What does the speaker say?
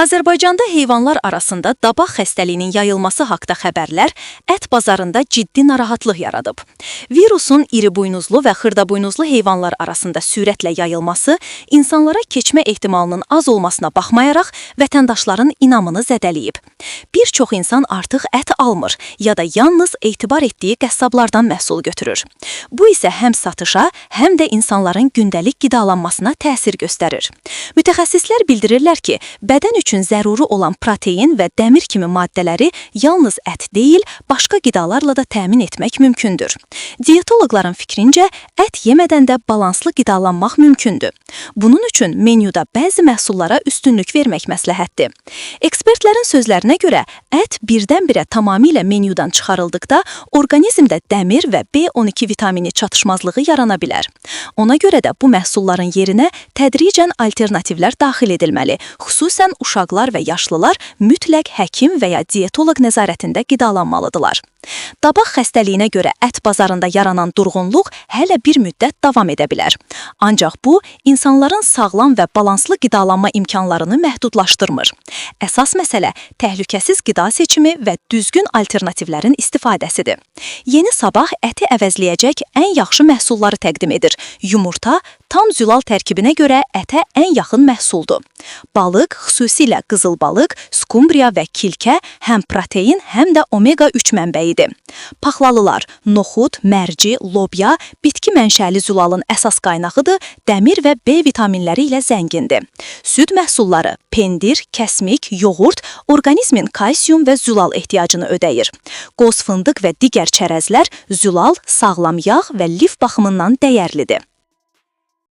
Azərbaycanda heyvanlar arasında dabaq xəstəliyinin yayılması haqda xəbərlər ət bazarında ciddi narahatlıq yaradıb. Virusun iri buynuzlu və xırdabuynuzlu heyvanlar arasında sürətlə yayılması insanlara keçmə ehtimalının az olmasına baxmayaraq vətəndaşların inamını zədələyib. Bir çox insan artıq ət almır ya da yalnız etibar etdiyi qəssablardan məhsul götürür. Bu isə həm satışa, həm də insanların gündəlik qidalanmasına təsir göstərir. Mütəxəssislər bildirirlər ki, bədən üçün zəruri olan protein və dəmir kimi maddələri yalnız ət deyil, başqa qidalarla da təmin etmək mümkündür. Diyetoloqların fikrincə, ət yemədən də balanslı qidalanmaq mümkündür. Bunun üçün menyuda bəzi məhsullara üstünlük vermək məsləhətdir. Ekspertlərin sözlərinə görə, ət birdən-birə tamamilə menyudan çıxarıldıqda orqanizmdə dəmir və B12 vitamini çatışmazlığı yarana bilər. Ona görə də bu məhsulların yerinə tədricən alternativlər daxil edilməli, xüsusən uşaqlar və yaşlılar mütləq həkim və ya diyetoloq nəzarətində qidalanmalıdırlar. Dabaq xəstəliyinə görə ət bazarında yaranan durğunluq hələ bir müddət davam edə bilər. Ancaq bu, insanların sağlam və balanslı qidalanma imkanlarını məhdudlaşdırmır. Əsas məsələ təhlükəsiz qida seçimi və düzgün alternativlərin istifadəsidir. Yeni sabah əti əvəzləyəcək ən yaxşı məhsulları təqdim edir. Yumurta tam zülal tərkibinə görə ətə ən yaxın məhsuldur. Balıq, xüsusilə qızıl balıq, skumbriya və kilkə həm protein, həm də omega-3 mənbəyidir. Paxlalılar, noxud, mərci, lobya, bitki mənşəli zülalın əsas qaynağıdır, dəmir və B vitaminləri ilə zəngindir. Süd məhsulları, pendir, kəsmik, yoğurt orqanizmin kalsium və zülal ehtiyacını ödəyir. Qoz fındıq və digər çərəzlər zülal, sağlam yağ və lif baxımından dəyərlidir.